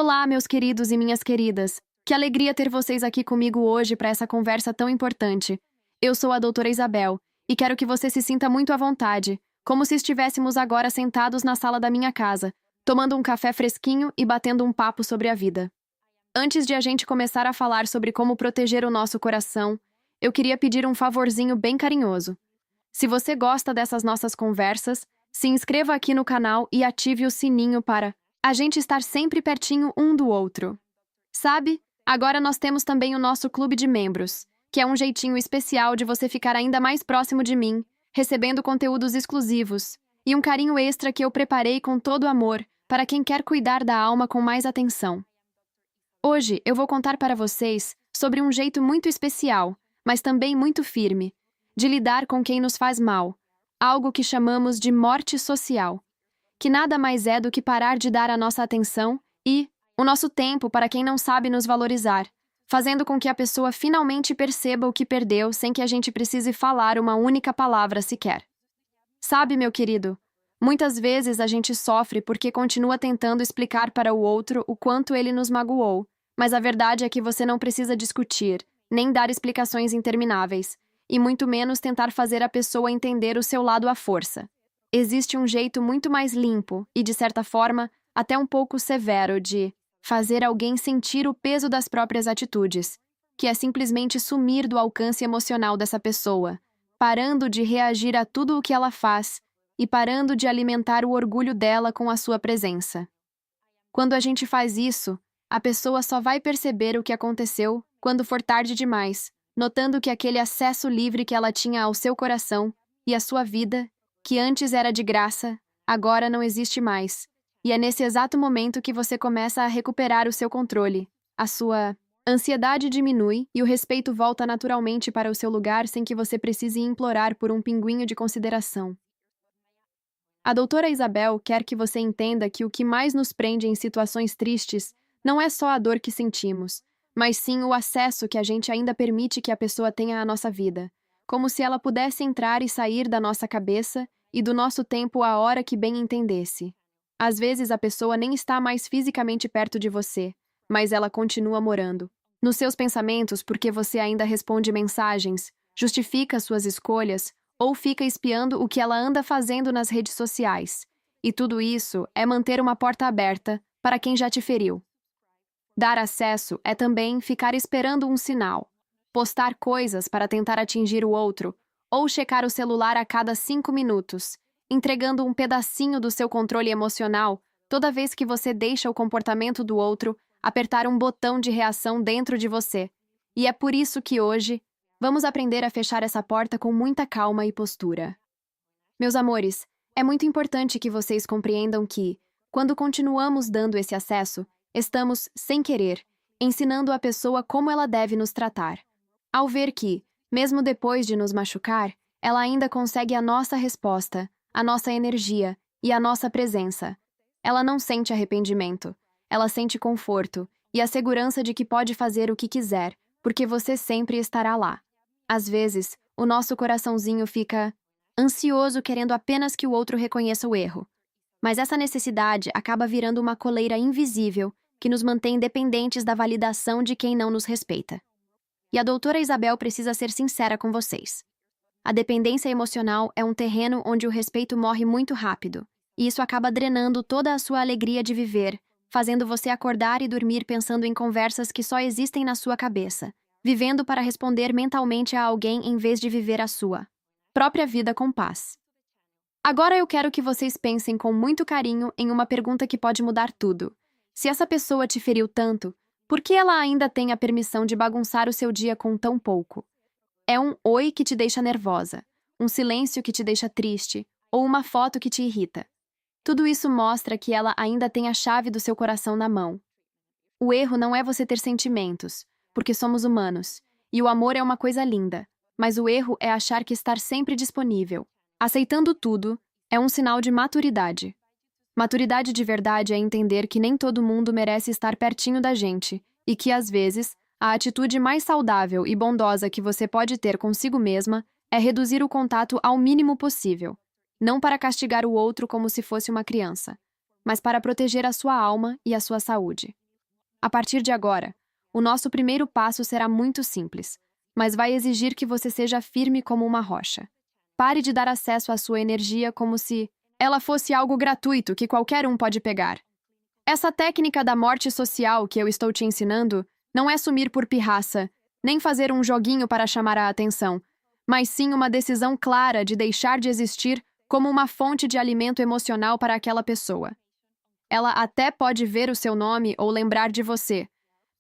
Olá, meus queridos e minhas queridas. Que alegria ter vocês aqui comigo hoje para essa conversa tão importante. Eu sou a doutora Isabel e quero que você se sinta muito à vontade, como se estivéssemos agora sentados na sala da minha casa, tomando um café fresquinho e batendo um papo sobre a vida. Antes de a gente começar a falar sobre como proteger o nosso coração, eu queria pedir um favorzinho bem carinhoso. Se você gosta dessas nossas conversas, se inscreva aqui no canal e ative o sininho para a gente estar sempre pertinho um do outro. Sabe? Agora nós temos também o nosso clube de membros, que é um jeitinho especial de você ficar ainda mais próximo de mim, recebendo conteúdos exclusivos e um carinho extra que eu preparei com todo amor para quem quer cuidar da alma com mais atenção. Hoje eu vou contar para vocês sobre um jeito muito especial, mas também muito firme, de lidar com quem nos faz mal, algo que chamamos de morte social, que nada mais é do que parar de dar a nossa atenção e o nosso tempo para quem não sabe nos valorizar, fazendo com que a pessoa finalmente perceba o que perdeu sem que a gente precise falar uma única palavra sequer. Sabe, meu querido, muitas vezes a gente sofre porque continua tentando explicar para o outro o quanto ele nos magoou, mas a verdade é que você não precisa discutir, nem dar explicações intermináveis, e muito menos tentar fazer a pessoa entender o seu lado à força. Existe um jeito muito mais limpo e, de certa forma, até um pouco severo de fazer alguém sentir o peso das próprias atitudes, que é simplesmente sumir do alcance emocional dessa pessoa, parando de reagir a tudo o que ela faz e parando de alimentar o orgulho dela com a sua presença. Quando a gente faz isso, a pessoa só vai perceber o que aconteceu quando for tarde demais, notando que aquele acesso livre que ela tinha ao seu coração e à sua vida, que antes era de graça, agora não existe mais. E é nesse exato momento que você começa a recuperar o seu controle. A sua ansiedade diminui e o respeito volta naturalmente para o seu lugar sem que você precise implorar por um pinguinho de consideração. A doutora Isabel quer que você entenda que o que mais nos prende em situações tristes não é só a dor que sentimos, mas sim o acesso que a gente ainda permite que a pessoa tenha à nossa vida, como se ela pudesse entrar e sair da nossa cabeça e do nosso tempo à hora que bem entendesse. Às vezes a pessoa nem está mais fisicamente perto de você, mas ela continua morando nos seus pensamentos porque você ainda responde mensagens, justifica suas escolhas ou fica espiando o que ela anda fazendo nas redes sociais. E tudo isso é manter uma porta aberta para quem já te feriu. Dar acesso é também ficar esperando um sinal, postar coisas para tentar atingir o outro ou checar o celular a cada 5 minutos, entregando um pedacinho do seu controle emocional toda vez que você deixa o comportamento do outro apertar um botão de reação dentro de você. E é por isso que hoje vamos aprender a fechar essa porta com muita calma e postura. Meus amores, é muito importante que vocês compreendam que, quando continuamos dando esse acesso, estamos, sem querer, ensinando a pessoa como ela deve nos tratar. Ao ver que, mesmo depois de nos machucar, ela ainda consegue a nossa resposta, a nossa energia e a nossa presença. Ela não sente arrependimento, ela sente conforto e a segurança de que pode fazer o que quiser, porque você sempre estará lá. Às vezes, o nosso coraçãozinho fica ansioso querendo apenas que o outro reconheça o erro. Mas essa necessidade acaba virando uma coleira invisível que nos mantém dependentes da validação de quem não nos respeita. E a doutora Isabel precisa ser sincera com vocês. A dependência emocional é um terreno onde o respeito morre muito rápido, e isso acaba drenando toda a sua alegria de viver, fazendo você acordar e dormir pensando em conversas que só existem na sua cabeça, vivendo para responder mentalmente a alguém em vez de viver a sua própria vida com paz. Agora eu quero que vocês pensem com muito carinho em uma pergunta que pode mudar tudo. Se essa pessoa te feriu tanto, por que ela ainda tem a permissão de bagunçar o seu dia com tão pouco? É um oi que te deixa nervosa, um silêncio que te deixa triste, ou uma foto que te irrita. Tudo isso mostra que ela ainda tem a chave do seu coração na mão. O erro não é você ter sentimentos, porque somos humanos, e o amor é uma coisa linda, mas o erro é achar que estar sempre disponível, aceitando tudo, é um sinal de maturidade. Maturidade de verdade é entender que nem todo mundo merece estar pertinho da gente, e que, às vezes, a atitude mais saudável e bondosa que você pode ter consigo mesma é reduzir o contato ao mínimo possível, não para castigar o outro como se fosse uma criança, mas para proteger a sua alma e a sua saúde. A partir de agora, o nosso primeiro passo será muito simples, mas vai exigir que você seja firme como uma rocha. Pare de dar acesso à sua energia como se ela fosse algo gratuito que qualquer um pode pegar. Essa técnica da morte social que eu estou te ensinando não é sumir por pirraça, nem fazer um joguinho para chamar a atenção, mas sim uma decisão clara de deixar de existir como uma fonte de alimento emocional para aquela pessoa. Ela até pode ver o seu nome ou lembrar de você,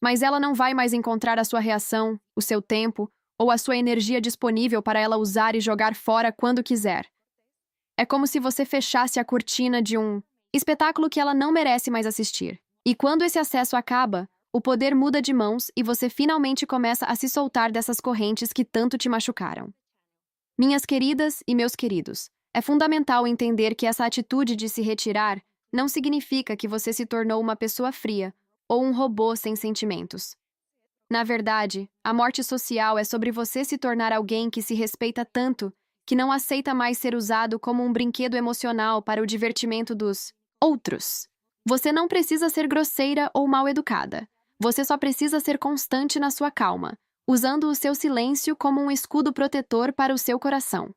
mas ela não vai mais encontrar a sua reação, o seu tempo ou a sua energia disponível para ela usar e jogar fora quando quiser. É como se você fechasse a cortina de um espetáculo que ela não merece mais assistir. E quando esse acesso acaba, o poder muda de mãos e você finalmente começa a se soltar dessas correntes que tanto te machucaram. Minhas queridas e meus queridos, é fundamental entender que essa atitude de se retirar não significa que você se tornou uma pessoa fria ou um robô sem sentimentos. Na verdade, a morte social é sobre você se tornar alguém que se respeita tanto que não aceita mais ser usado como um brinquedo emocional para o divertimento dos outros. Você não precisa ser grosseira ou mal educada. Você só precisa ser constante na sua calma, usando o seu silêncio como um escudo protetor para o seu coração.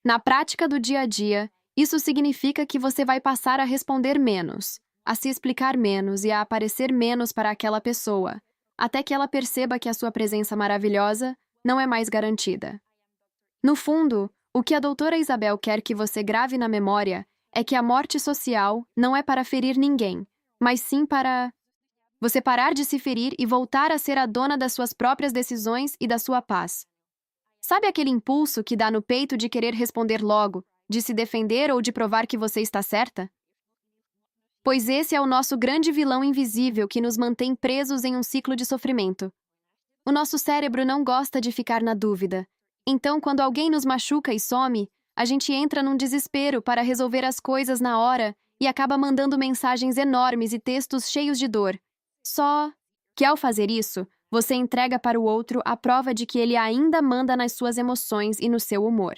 Na prática do dia a dia, isso significa que você vai passar a responder menos, a se explicar menos e a aparecer menos para aquela pessoa, até que ela perceba que a sua presença maravilhosa não é mais garantida. No fundo, o que a doutora Isabel quer que você grave na memória é que a morte social não é para ferir ninguém, mas sim para você parar de se ferir e voltar a ser a dona das suas próprias decisões e da sua paz. Sabe aquele impulso que dá no peito de querer responder logo, de se defender ou de provar que você está certa? Pois esse é o nosso grande vilão invisível que nos mantém presos em um ciclo de sofrimento. O nosso cérebro não gosta de ficar na dúvida. Então, quando alguém nos machuca e some, a gente entra num desespero para resolver as coisas na hora e acaba mandando mensagens enormes e textos cheios de dor. Só que, ao fazer isso, você entrega para o outro a prova de que ele ainda manda nas suas emoções e no seu humor.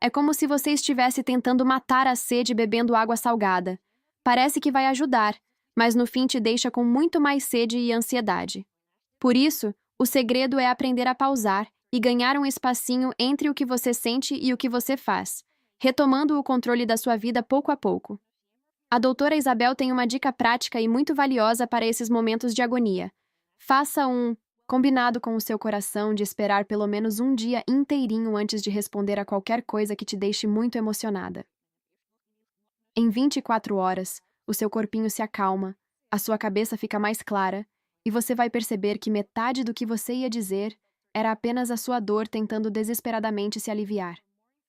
É como se você estivesse tentando matar a sede bebendo água salgada. Parece que vai ajudar, mas no fim te deixa com muito mais sede e ansiedade. Por isso, o segredo é aprender a pausar e ganhar um espacinho entre o que você sente e o que você faz, retomando o controle da sua vida pouco a pouco. A doutora Isabel tem uma dica prática e muito valiosa para esses momentos de agonia. Faça um combinado com o seu coração de esperar pelo menos um dia inteirinho antes de responder a qualquer coisa que te deixe muito emocionada. Em 24 horas, o seu corpinho se acalma, a sua cabeça fica mais clara e você vai perceber que metade do que você ia dizer era apenas a sua dor tentando desesperadamente se aliviar.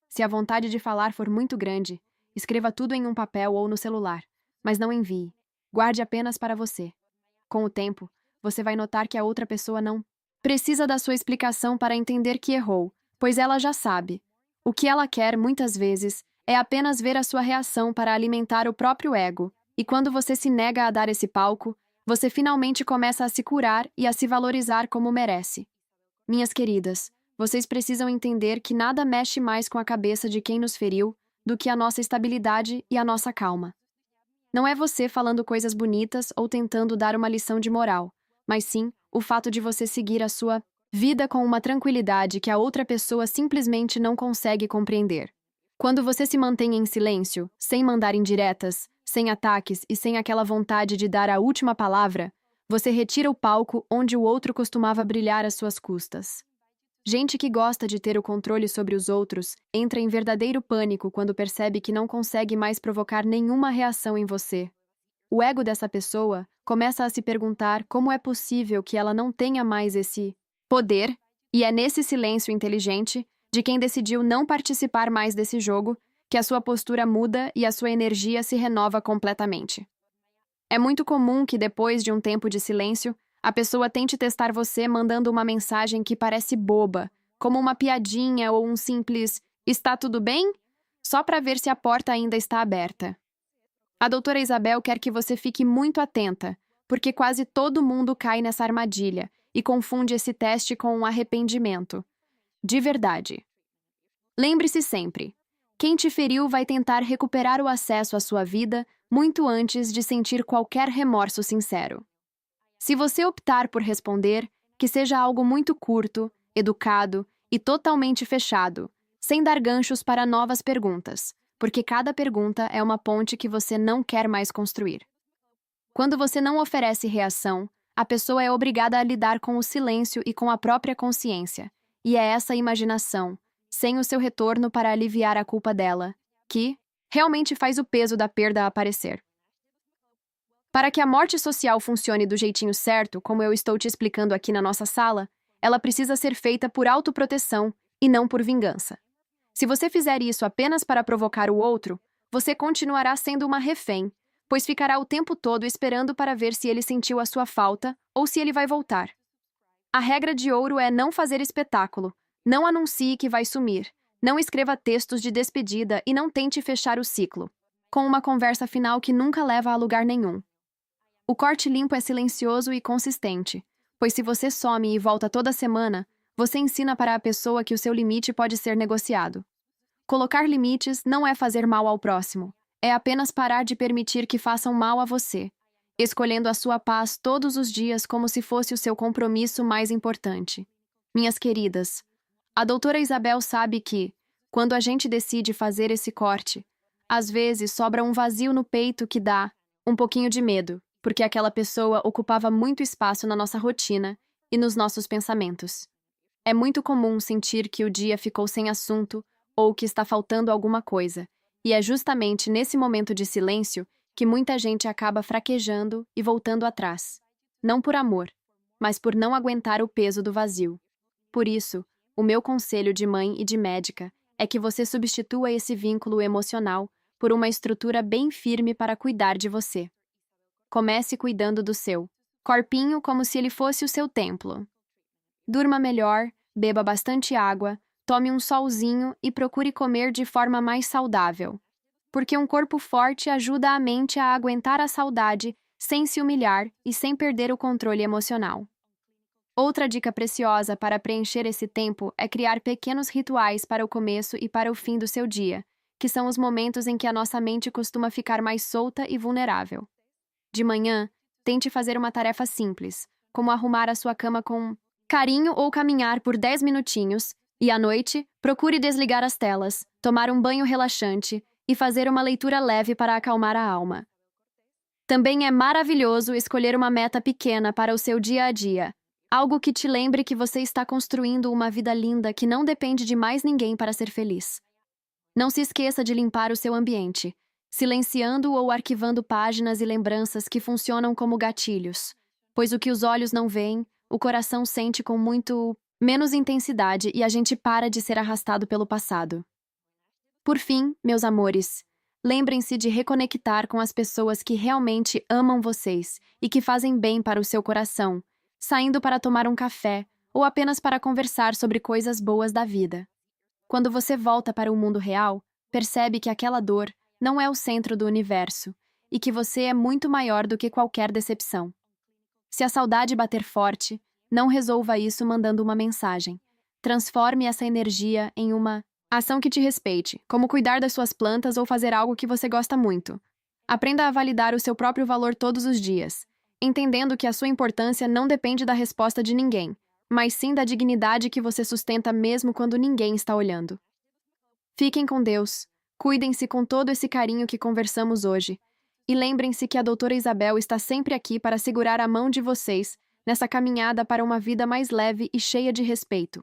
Se a vontade de falar for muito grande, escreva tudo em um papel ou no celular, mas não envie. Guarde apenas para você. Com o tempo, você vai notar que a outra pessoa não precisa da sua explicação para entender que errou, pois ela já sabe. O que ela quer, muitas vezes, é apenas ver a sua reação para alimentar o próprio ego, e quando você se nega a dar esse palco, você finalmente começa a se curar e a se valorizar como merece. Minhas queridas, vocês precisam entender que nada mexe mais com a cabeça de quem nos feriu do que a nossa estabilidade e a nossa calma. Não é você falando coisas bonitas ou tentando dar uma lição de moral, mas sim o fato de você seguir a sua vida com uma tranquilidade que a outra pessoa simplesmente não consegue compreender. Quando você se mantém em silêncio, sem mandar indiretas, sem ataques e sem aquela vontade de dar a última palavra, você retira o palco onde o outro costumava brilhar às suas custas. Gente que gosta de ter o controle sobre os outros entra em verdadeiro pânico quando percebe que não consegue mais provocar nenhuma reação em você. O ego dessa pessoa começa a se perguntar como é possível que ela não tenha mais esse poder, e é nesse silêncio inteligente de quem decidiu não participar mais desse jogo que a sua postura muda e a sua energia se renova completamente. É muito comum que depois de um tempo de silêncio, a pessoa tente testar você mandando uma mensagem que parece boba, como uma piadinha ou um simples "está tudo bem?", só para ver se a porta ainda está aberta. A doutora Isabel quer que você fique muito atenta, porque quase todo mundo cai nessa armadilha e confunde esse teste com um arrependimento. De verdade. Lembre-se sempre, quem te feriu vai tentar recuperar o acesso à sua vida muito antes de sentir qualquer remorso sincero. Se você optar por responder, que seja algo muito curto, educado e totalmente fechado, sem dar ganchos para novas perguntas, porque cada pergunta é uma ponte que você não quer mais construir. Quando você não oferece reação, a pessoa é obrigada a lidar com o silêncio e com a própria consciência, e é essa imaginação, sem o seu retorno para aliviar a culpa dela, que realmente faz o peso da perda aparecer. Para que a morte social funcione do jeitinho certo, como eu estou te explicando aqui na nossa sala, ela precisa ser feita por autoproteção e não por vingança. Se você fizer isso apenas para provocar o outro, você continuará sendo uma refém, pois ficará o tempo todo esperando para ver se ele sentiu a sua falta ou se ele vai voltar. A regra de ouro é não fazer espetáculo, não anuncie que vai sumir, não escreva textos de despedida e não tente fechar o ciclo, com uma conversa final que nunca leva a lugar nenhum. O corte limpo é silencioso e consistente, pois se você some e volta toda semana, você ensina para a pessoa que o seu limite pode ser negociado. Colocar limites não é fazer mal ao próximo, é apenas parar de permitir que façam mal a você, escolhendo a sua paz todos os dias como se fosse o seu compromisso mais importante. Minhas queridas, a doutora Isabel sabe que, quando a gente decide fazer esse corte, às vezes sobra um vazio no peito que dá um pouquinho de medo, porque aquela pessoa ocupava muito espaço na nossa rotina e nos nossos pensamentos. É muito comum sentir que o dia ficou sem assunto ou que está faltando alguma coisa, e é justamente nesse momento de silêncio que muita gente acaba fraquejando e voltando atrás. Não por amor, mas por não aguentar o peso do vazio. Por isso, o meu conselho de mãe e de médica é que você substitua esse vínculo emocional por uma estrutura bem firme para cuidar de você. Comece cuidando do seu corpinho como se ele fosse o seu templo. Durma melhor, beba bastante água, tome um solzinho e procure comer de forma mais saudável. Porque um corpo forte ajuda a mente a aguentar a saudade sem se humilhar e sem perder o controle emocional. Outra dica preciosa para preencher esse tempo é criar pequenos rituais para o começo e para o fim do seu dia, que são os momentos em que a nossa mente costuma ficar mais solta e vulnerável. De manhã, tente fazer uma tarefa simples, como arrumar a sua cama com carinho ou caminhar por 10 minutinhos, e à noite, procure desligar as telas, tomar um banho relaxante e fazer uma leitura leve para acalmar a alma. Também é maravilhoso escolher uma meta pequena para o seu dia a dia, algo que te lembre que você está construindo uma vida linda que não depende de mais ninguém para ser feliz. Não se esqueça de limpar o seu ambiente, silenciando ou arquivando páginas e lembranças que funcionam como gatilhos, pois o que os olhos não veem, o coração sente com muito menos intensidade e a gente para de ser arrastado pelo passado. Por fim, meus amores, lembrem-se de reconectar com as pessoas que realmente amam vocês e que fazem bem para o seu coração, saindo para tomar um café ou apenas para conversar sobre coisas boas da vida. Quando você volta para o mundo real, percebe que aquela dor não é o centro do universo e que você é muito maior do que qualquer decepção. Se a saudade bater forte, não resolva isso mandando uma mensagem. Transforme essa energia em uma ação que te respeite, como cuidar das suas plantas ou fazer algo que você gosta muito. Aprenda a validar o seu próprio valor todos os dias, entendendo que a sua importância não depende da resposta de ninguém, mas sim da dignidade que você sustenta mesmo quando ninguém está olhando. Fiquem com Deus. Cuidem-se com todo esse carinho que conversamos hoje. E lembrem-se que a doutora Isabel está sempre aqui para segurar a mão de vocês nessa caminhada para uma vida mais leve e cheia de respeito.